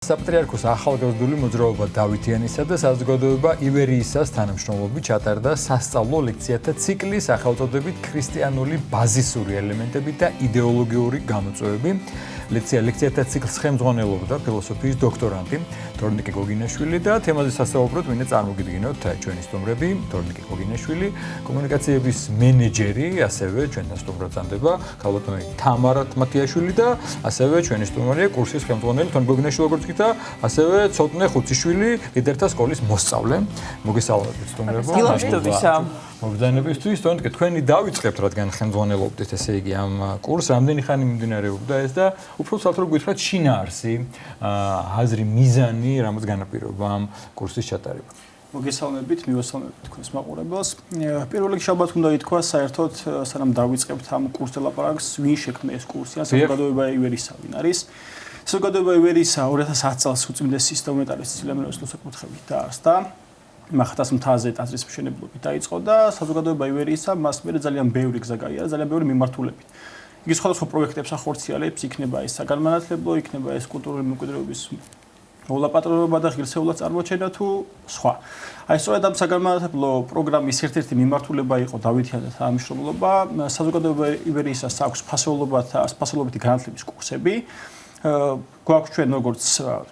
საპატრიარქოს ახალგაზრდული მოძრაობა დავითიანისა და საზოგადოება ივერიისას თანამშრომლობით ჩატარდა სასწავლო ლექციათა ციკლის სახელწოდებით ქრისტიანული ბაზისური ელემენტები და იდეოლოგიური გამოწვევები. ლექციათა ციკლს ხელმძღვანელობდა ფილოსოფიის დოქტორანტი თორნიკე გოგინაშვილი და თემაზე სასწაუბროდ მინდა წარმოგიდგინოთ ჩვენი სტუმრები თორნიკე გოგინაშვილი, კომუნიკაციების მენეჯერი, ასევე ჩვენთან სტუმრად წამდება ქალბატონი თამარა თმათიაშვილი და ასევე ჩვენი სტუმრია კურსის ხელმძღვანელი თორნიკე გოგინაშვილი როგორც გითხრა, ასევე ცოტნე ხუციშვილი ლიდერთა სკოლის მოსწავლე. მოგესალმებით სტუმრებო. მოგზაინებისთვის, თორნიკე თქვენი დავიწყებთ, რადგან ხელმძღვანელობდით, ესე იგი ამ კურსს, რამდენი ხანი მიმდინარეობდა ეს და უფრო საერთოდ გითხრათ შინაარსი, აზრი, მიზანი, რამაც განაპირობა ამ კურსის ჩატარება. მოგესალმებით, მივესალმებით თქვენს მაყურებელს. პირველ რიგში ალბათ უნდა ითქვა, საერთოდ სანამ დავიწყებთ ამ კურსს ლაპარაკს, ვინ შექმნა ეს კურსი, საზოგადოება ივერისა ვინ არის. საზოგადოება ივერისა 2010 წელს უწმინდესი სტუმეტარის ცილემენოს საკუთრებით დაარსდა. მახათას მთაზე ტაძრის მშენებლობით დაიწყო და საზოგადოება ივერისა მას მერე ძალიან ბევრი გზა გაიარა, ძალიან ბევრი მიმართულებით. იგი სხვადასხვა პროექტებს ახორციელებს, იქნება ეს საგანმანათლებლო, იქნება ეს კულტურული მემკვიდრეობის მოლაპატრონობა და ღირსეულად წარმოჩენა თუ სხვა. აი სწორედ ამ საგანმანათლებლო პროგრამის ერთ-ერთი მიმართულება იყო დავითიანთა თანამშრომლობა, საზოგადოება ივერისას აქვს ფასეულობითი განათლების კურსები. გვაქვს ჩვენ როგორც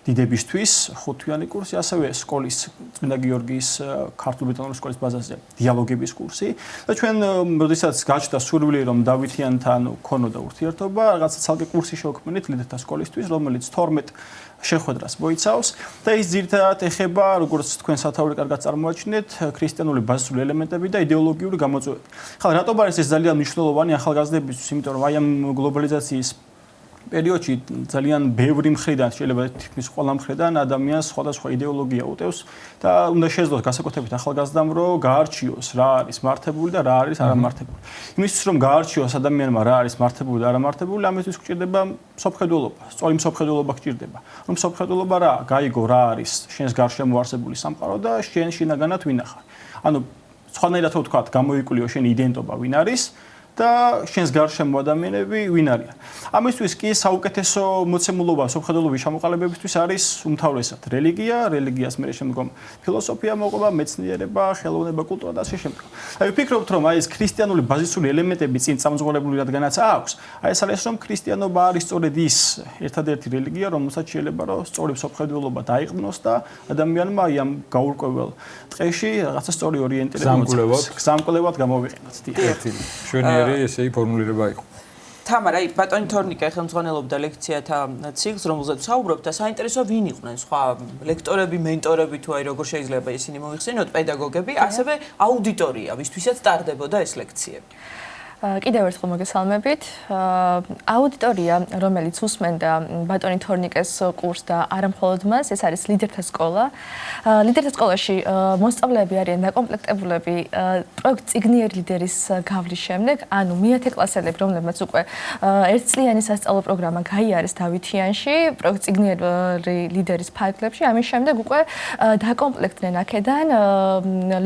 დიდებისთვის 5-თვიანი კურსი, ასევე სკოლის წმინდა გიორგის ქართულ-ბრიტანული სკოლის ბაზაზე დიალოგების კურსი და ჩვენ როდესაც გაჩნდა სურვილი რომ დავითიანთან ქონოდა ურთიერთობა, რაღაცა ცალკე კურსი შევქმნით ლიდერთა სკოლისთვის, რომელიც 12 შეხვედრას მოიცავს და ის ძირითადად ეხება, როგორც თქვენ სათაური კარგად წარმოაჩინეთ, ქრისტიანული ბაზისური ელემენტები და იდეოლოგიური გამოწვევები. ხა რატომ არის ეს ძალიან მნიშვნელოვანი ახალგაზრდებისთვის, იმიტომ რომ აი ამ გლობალიზაციის პერიოდში ძალიან ბევრი მხრიდან შეიძლება თითქმის ყველა მხრიდან ადამიანს სხვადასხვა იდეოლოგია უტევს და უნდა შეძლოს განსაკუთრებით ახალგაზრდამ რომ გაარჩიოს რა არის მართებული და რა არის არამართებული. იმისთვის რომ გაარჩიოს ადამიანმა რა არის მართებული და არამართებული, ამისთვის გჭირდება მსოფლმხედველობა, სწორი მსოფლმხედველობა გჭირდება. რომ მსოფლმხედველობა რა, გაიგო რა არის შენს გარშემო არსებული სამყარო და შენ შინაგანად ვინ ახარ. ანუ სხვანაირად ვთქვათ, გამოიკვლიო შენი იდენტობა ვინ არის და შენს გარშემო ადამიანები ვინ არიან. ამისთვის კი საუკეთესო მოცემულობა მსოფლმხედველობის ჩამოყალიბებისთვის არის უმთავრესად რელიგიას მერე შემდგომ ფილოსოფია მოყვება, მეცნიერება, ხელოვნება, კულტურა და ასე შემდეგ. აი ვფიქრობთ რომ აი ეს ქრისტიანული ბაზისური ელემენტები წინ წამოწყობილი რადგანაც აქვს, აი ეს არის რომ ქრისტიანობა არის სწორედ ის ერთადერთი რელიგია, რომელსაც შეიძლება რომ სწორი მსოფლმხედველობა დაიყვნოს და ადამიანმა აი ამ გაურკვეველ დღეში რაღაცა სწორი ორიენტირება გზამკვლევად გამოვიყენოთ. შვენიერი ესე ფორმულირება იყო. თამარა, ბატონი თორნიკე ხელმძღვანელობდა ლექციათა ციკლს, რომელზეც ვსაუბრობთ და საინტერესო ვინ იყვნენ სხვა ლექტორები, მენტორები თუ აი როგორ შეიძლება ისინი მოიხსენოთ, პედაგოგები, ასევე აუდიტორია, ვისთვისაც ტარდებოდა ეს ლექციები. კიდევ ერთხელ მოგესალმებით. აუდიტორია, რომელიც უსმენდა ბატონი თორნიკეს კურსს და არა მხოლოდ მას, ეს არის ლიდერთა სკოლა. ლიდერთა სკოლაში მოსწავლეები არიან დაკომპლექტებულები პროექტ წიგნიერი ლიდერის გავლის შემდეგ, ანუ მეათე კლასელები, რომლებმაც უკვე ერთწლიანი სასწავლო პროგრამა გაიარეს დავითიანში, პროექტ წიგნიერი ლიდერის ფარგლებში, ამის შემდეგ უკვე დაკომპლექტდნენ აქედან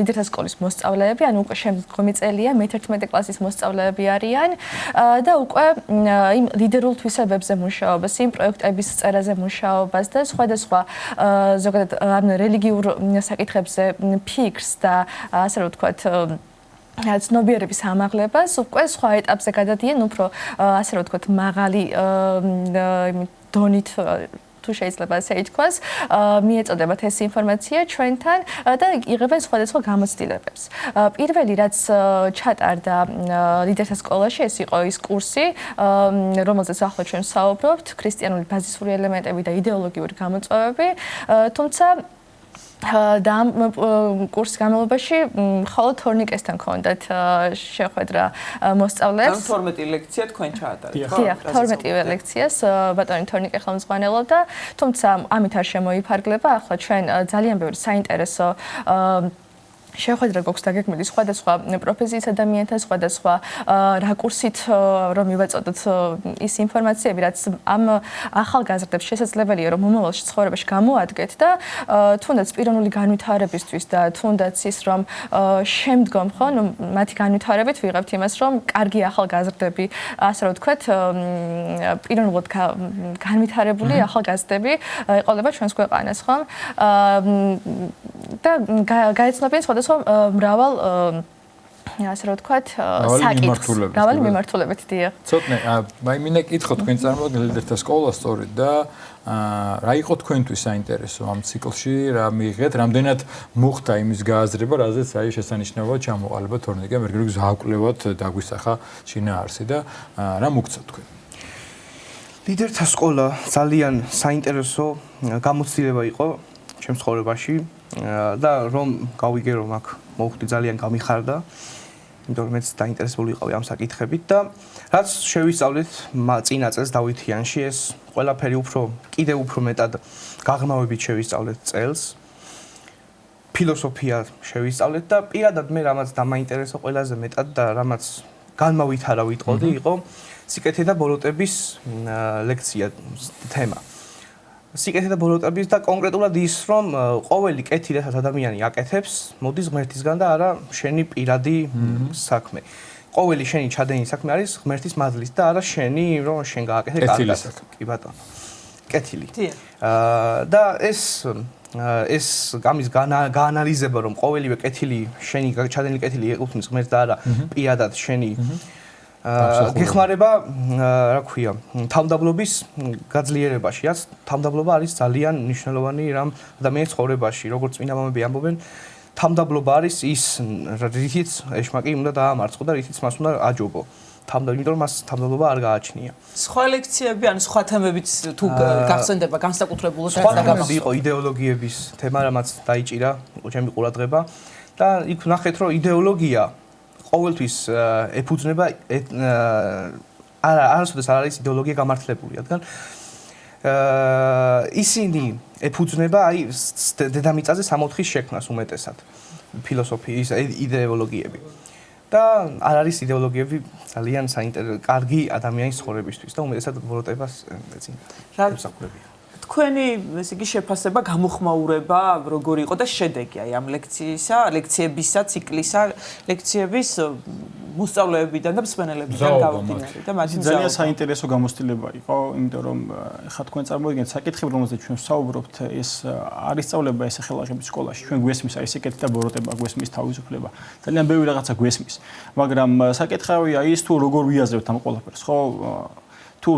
ლიდერთა სკოლის მოსწავლეები, ანუ უკვე შემდგომი წელია მე-11 კლასის მოსწავლეები არიან და უკვე იმ ლიდერულ თვისებებზე მუშაობას, იმ პროექტების წერაზე მუშაობას და სხვადასხვა ზოგადად ამ რელიგიურ საკითხებზე ფიქრს და ასე რომ ვთქვათ ცნობიერების ამაღლებას უკვე სხვა ეტაპზე გადადიან უფრო ასე რომ ვთქვათ მაღალი დონით თუ შეიძლება ასე ითქვას, მიეწოდებათ ეს ინფორმაცია ჩვენთან და იღებენ სხვადასხვა გამოცდილებებს. პირველი რაც ჩატარდა ლიდერთა სკოლაში, ეს იყო ის კურსი, რომელზეც ახლა ჩვენ ვსაუბრობთ, ქრისტიანული ბაზისური ელემენტები და იდეოლოგიური გამოწვევები, თუმცა და ამ კურსის განმავლობაში მხოლოდ თორნიკესთან ჰქონდათ შეხვედრა მოსწავლეებს. 12 ლექცია თქვენ ჩაატარეთ, ხო? დიახ, 12 ლექციას ბატონი თორნიკე ხელმძღვანელობდა, თუმცა ამით არ შემოიფარგლება, ახლა ჩვენ ძალიან ბევრი საინტერესო შეხვედრა გვაქვს დაგეგმილი სხვადასხვა პროფესიის ადამიანთა, სხვადასხვა რაკურსით რომ მივაწოდოთ ის ინფორმაციები, რაც ამ ახალგაზრდებს შესაძლებელია რომ მომავალში ცხოვრებაში გამოადგეთ და თუნდაც პიროვნული განვითარებისთვის და თუნდაც ის რომ შემდგომ ხო, მათი განვითარებით ვიღებთ იმას, რომ კარგი ახალგაზრდები, ასე რომ ვთქვათ, პიროვნულად განვითარებული ახალგაზრდები ეყოლება ჩვენს ქვეყანას, ხო? და გაეცნობიან სხვადასხვა მრავალ ასე რომ ვთქვათ, საკითხს, მრავალი მიმართულებით დიახ. ცოტნე, აი მინდა კითხო თქვენ წარმოგიდგენთ ლიდერთა სკოლა სწორედ და რა იყო თქვენთვის საინტერესო ამ ციკლში, რა მიიღეთ, რამდენად მოხდა იმის გააზრება, რაზეც აი შესანიშნავად ჩამოყალიბა თორნიკე მერგელი გზააკვლევად დაგვისახა შინაარსი და რა მოგცა თქვენ? ლიდერთა სკოლა ძალიან საინტერესო გამოცდილება იყო ჩემს ცხოვრებაში და რომ გავიგე რომ აქ მოვხდი ძალიან გამიხარდა, იმიტომ რომ მეც დაინტერესებული ვიყავი ამ საკითხებით და რაც შევისწავლეთ წინა წელს დავითიანში ეს ყველაფერი კიდევ უფრო მეტად გაღრმავებით შევისწავლეთ წელს. ფილოსოფია შევისწავლეთ და პირადად მე რამაც დამაინტერესო ყველაზე მეტად და რამაც განმავითარა ვიტყოდი იყო სიკეთე და ბოროტების ლექცია თემა. სიკეთე და ბოროტების და კონკრეტულად ის რომ ყოველი კეთი რასაც ადამიანი აკეთებს, მოდის ღმერთისგან და არა შენი პირადი საქმე. ყოველი შენი ჩადენი საქმე არის ღმერთის მადლით და არა შენი რომ შენ გააკეთე კარგად. კი ბატონო. კეთილი. და ეს გამის გაანალიზება რომ ყოველივე კეთილი შენი ჩადენილი კეთილი ეკუთვნის ღმერთს და არა პირადად შენი გეხმარება, რა ქვია, თავმდაბლობის გაძლიერებაში. რაც თავმდაბლობა არის ძალიან მნიშვნელოვანი რამ ადამიანის ცხოვრებაში, როგორც წმინდა მამები ამბობენ, თავმდაბლობა არის ის რითიც ეშმაკი უნდა დაამარცხო და რითიც მას უნდა აჯობო. იმიტომ რომ მას თავმდაბლობა არ გააჩნია. სხვა ლექციები, ან სხვა თემებიც თუ გახსენდება განსაკუთრებულად სხვა თემები იყო იდეოლოგიების თემა, რამაც დაიჭირა ჩემი ყურადღება და იქ ნახეთ რომ იდეოლოგია ყოველთვის ეფუძნება არასოდეს არ არის იდეოლოგია გამართლებული, რადგან ისინი ეფუძნება აი დედამიწაზე 64-ის შექმნას უმეტესად ფილოსოფიის იდეოლოგიები. და არ არის იდეოლოგიები ძალიან კარგი ადამიანის ცხოვრებისთვის და უმეტესად ბოროტებას ეწინ. ემსახურებიან. თქვენი ესე იგი შეფასება, გამოხმაურება როგორი იყო და შედეგი აი ამ ლექციებისა, ციკლისა, ლექციების მოსწავლეებიდან და მსმენელებიდან გამომდინარე და მათი ძალიან საინტერესო გამოცდილება იყო, იმიტომ რომ ხა თქვენ წარმოგიდგენთ საკითხები, რომელზეც ჩვენ ვსაუბრობთ, ეს არის სწავლება ეს ხელახების სკოლაში. ჩვენ გვესმის აი სიკეთე და ბოროტება, გვესმის თავისუფლება. ძალიან ბევრი რაღაცა გვესმის. მაგრამ საკითხავია ის თუ როგორ ვიაზრებთ ამ ყველაფერს, ხო? თუ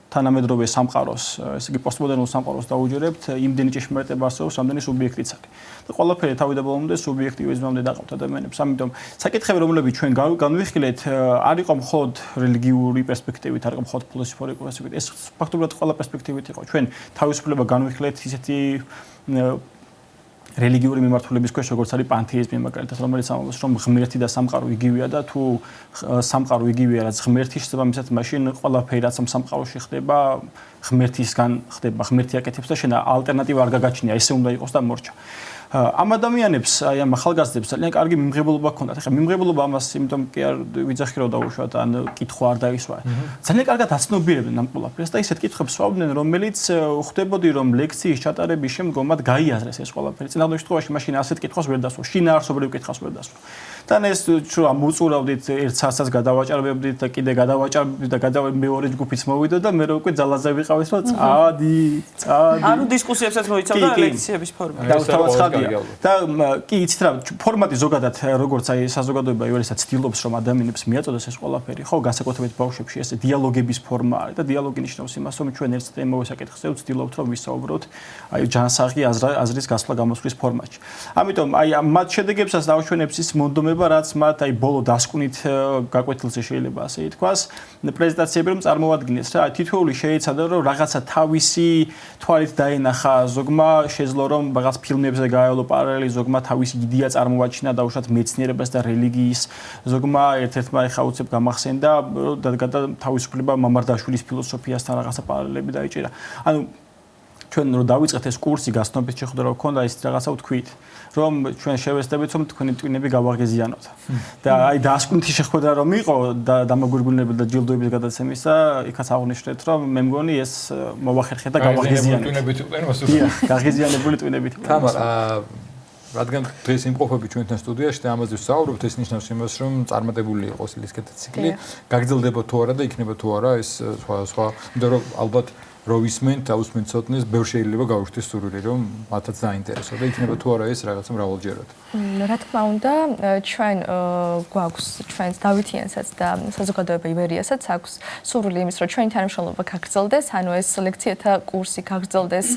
თანამედროვე სამყაროს, ესე იგი პოსტმოდერნულ სამყაროს დაუჯერებთ, იმდენი ჭეშმარიტება არსებობს, რამდენი სუბიექტიც აქვს. და ყველაფერი თავიდაბოლომდე სუბიექტივიზმამდე დაყავთ ადამიანებს. ამიტომ საკითხები, რომლებიც ჩვენ განვიხილეთ, არ იყო მხოლოდ რელიგიური პერსპექტივით, არ იყო მხოლოდ ფილოსოფიური პერსპექტივით. ეს ფაქტობრივად ყველა პერსპექტივით იყო. ჩვენ თავისუფლება განვიხილეთ ისეთი რელიგიური მიმართულების ქვეშ, როგორც არის პანთეიზმი, მაგალითად, რომელიც ამბობს, რომ ღმერთი და სამყარო იგივეა და თუ სამყარო იგივეა, რაც ღმერთი შესაბამისად, მაშინ ყველაფერი, რაც ამ სამყაროში ხდება, ღმერთისგან ხდება, ღმერთი აკეთებს და შენ ალტერნატივა არ გაგაჩნია, ესე უნდა იყოს და მორჩა. ამ ადამიანებს, აი ამ ახალგაზრდებს ძალიან კარგი მიმღებულობა ჰქონდათ. ეხლა მიმღებულობა ამას, იმიტომ კი არ ვიძახი რომ დაუშვათ, ან კითხვა არ დაისვა. ძალიან კარგად აცნობიერებდნენ ამ ყველაფერს და ისეთ კითხვებს სვავდნენ, რომელიც ხვდებოდი, რომ ლექციის ჩატარების შემდგომ მათ გაიაზრეს ეს ყველაფერი. წინააღმდეგ შემთხვევაში მაშინ ასეთ კითხვას ვერ დასვა, შინაარსობრივ კითხვას ვერ დასვა. და ეს თუ მოწურავდით ერთ საათს გადავაჭარბებდით და კიდე გადავაჭარბდით და მეორე ჯგუფიც მოვიდა და მე უკვე ძალაზე ვიყავით, რომ წადი. ანუ დისკუსიებსაც მოიცავდა ლექციების ფორმა. და კი იცით რა, ფორმატი ზოგადად როგორც აი საზოგადოება იერისაც ცდილობს რომ ადამიანებს მიაწოდოს ეს ყველაფერი, ხო, განსაკუთრებით ბავშვებში ეს დიალოგების ფორმა არის და დიალოგი ნიშნავს იმას, რომ ჩვენ ერთ თემოვე საკითხზე ვცდილობთ რომ ვისაუბროთ აი ჯანსაღი აზრის გასვლა გამოსვლის ფორმატში. ამიტომ აი მათ შედეგებსაც დავშვენებს ის მონდომება, რაც მათ აი ბოლო დასკვნით გაკვეთილზე შეიძლება ასე ითქვას, პრეზენტაციები რომ წარმოადგინეს რა, თითოეული შეეცადა რომ რაღაცა თავისი თვალით დაენახა, ზოგმა შეძლო რომ რაღაც ფილმებზე გაევლო პარალელი, ზოგმა თავისი იდეა წარმოაჩინა დაუშვათ მეცნიერებას და რელიგიის, ზოგმა ერთ-ერთმა ეხა უცებ გამახსენდა და თავისუფლება მამარდაშვილის ფილოსოფიასთან რაღაცა პარალელები დაიჭირა. ანუ ჩვენ რო დავიწყეთ ეს კურსი გასწრებით შეხვდა რომ ქონდა ის რაღაცა ვთქვით რომ ჩვენ შევესწრებით რომ თქვენი ტვინები გავაღიზიანოთ და აი დასკვნითი შეხვედრა რომ იყო და დამაგვირგვინებელ და ჯილდოების გადაცემისა იქაც აღნიშნეთ რომ მე მგონი ეს მოვახერხეთ და გავაღიზიანეთ ტვინებით უყენ მოსულ გაღიზიანებული ტვინებით თამარ რადგან დღეს იმყოფები ჩვენთან სტუდიაში და ამაზე ვსაუბრობთ ეს ნიშნავს იმას რომ წარმატებული იყოს ლისკეთა ციკლი გაგრძელდება თუ არა და იქნება თუ არა ეს სხვა იმიტომ რომ ალბათ რო ვისმენთ აუსმენთ ცოტნეს ბევრ შეიძლება გავუშვით სურვილი რომ მათაც დაინტერესო და იქნება თუ არა ეს რაღაცა მრავალჯერად რა თქმა უნდა ჩვენ გვაქვს ჩვენს დავითიანსაც და საზოგადოება ივერიასაც აქვს სურვილი იმის რომ ჩვენი თანამშრომლობა გაგრძელდეს ანუ ეს ლექციათა კურსი გაგრძელდეს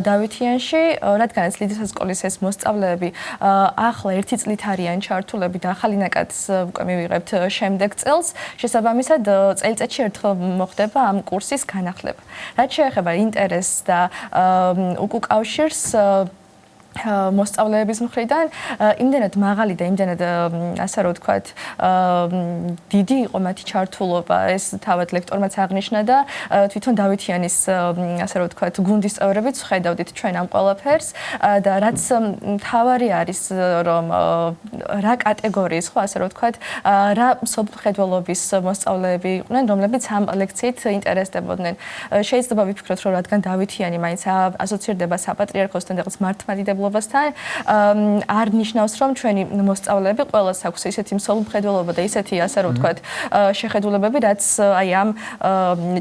დავითიანში რადგან ეს ლიდერთა სკოლის ეს მოსწავლეები ახლა ერთი წლით არიან ჩართულები და ახალი ნაკადს უკვე მივიღებთ შემდეგ წელს შესაბამისად წელიწადში ერთხელ მოხდება ამ კურსის განახლება რაც შეეხება ინტერესს და უკუკავშირს მოსწავლეების მხრიდან იმდენად მაღალი და იმდენად ასე რომ ვთქვათ დიდი იყო მათი ჩართულობა ეს თავად ლექტორმაც აღნიშნა და თვითონ დავითიანის ასე რომ ვთქვათ გუნდის წევრებიც ხედავდით ჩვენ ამ ყველაფერს და რაც თავარი არის რომ რა კატეგორიის ხო ასე რომ ვთქვათ რა მსოფლმხედველობის მოსწავლეები იყვნენ რომლებიც ამ ლექციით ინტერესდებოდნენ შეიძლება ვიფიქროთ რომ რადგან დავითიანი მაინც ასოცირდება საპატრიარქოსთან და რაღაც მართლმადიდებლობასთან არ ნიშნავს რომ ჩვენი მოსწავლეები ყველას აქვს ისეთი მსოფლმხედველობა და ისეთი ასე რომ ვთქვათ შეხედულებები რაც აი ამ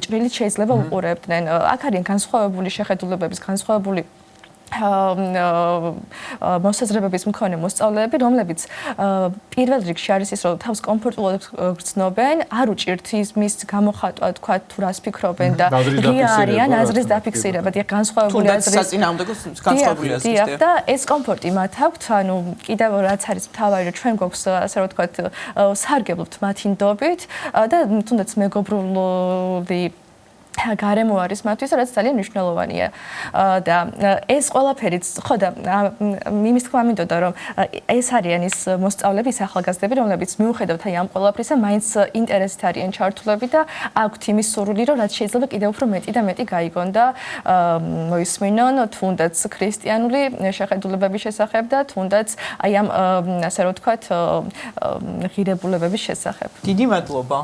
ჭრილით შეიძლება უყურებდნენ აქ არიან განსხვავებული შეხედულებების განსხვავებული მოსაზრებების მქონე მოსწავლეები, რომლებიც პირველ რიგში არის ის, რომ თავს კომფორტულად გრძნობენ, არ უჭირთ მის გამოხატვა, თქვა თუ რას ფიქრობენ და ღია არიან აზრის დაფიქსირება, და განსხვავებული აზრის საწინააღმდეგო განსხვავებული აზრის და ეს კომფორტი მათ აქვთ, ანუ კიდევ რაც არის მთავარი, რომ ჩვენ გვაქვს ასე რომ ვთქვათ, სარგებლობთ მათი ნდობით და თუნდაც მეგობრული გარემო არის მათთვის, რაც ძალიან მნიშვნელოვანია. და ეს ყველაფერიც, ხო და იმის თქმა მინდოდა, რომ ეს არიან ის მოსწავლეები, ის ახალგაზრდები, რომლებიც მიუხედავად აი ამ ყველაფრისა, მაინც ინტერესით არიან ჩართულები და აქვთ იმის სურვილი, რომ რაც შეიძლება კიდევ უფრო მეტი და მეტი გაიგონ და მოისმინონ თუნდაც ქრისტიანული შეხედულებების შესახებ და თუნდაც აი ამ ასე რომ ვთქვათ, ღირებულებების შესახებ. დიდი მადლობა.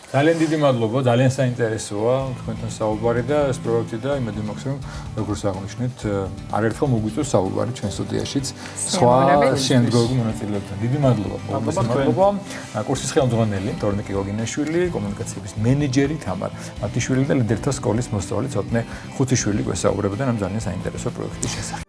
ძალიან დიდი მადლობა, ძალიან საინტერესოა თქვენთან საუბარი და ეს პროექტი და იმედი მაქვს რომ როგორც აღნიშნეთ, არაერთხელ მოგვიწევს საუბარი ჩვენ სტუდიაშიც სხვა შემდგომ მონაწილეებთან. დიდი მადლობა. მადლობა. კურსის ხელმძღვანელი თორნიკე გოგინაშვილი, კომუნიკაციების მენეჯერი თამარ მათიშვილი და ლიდერთა სკოლის მოსწავლე ცოტნე ხუთიშვილი გვესაუბრებდნენ ამ ძალიან საინტერესო პროექტის შესახებ.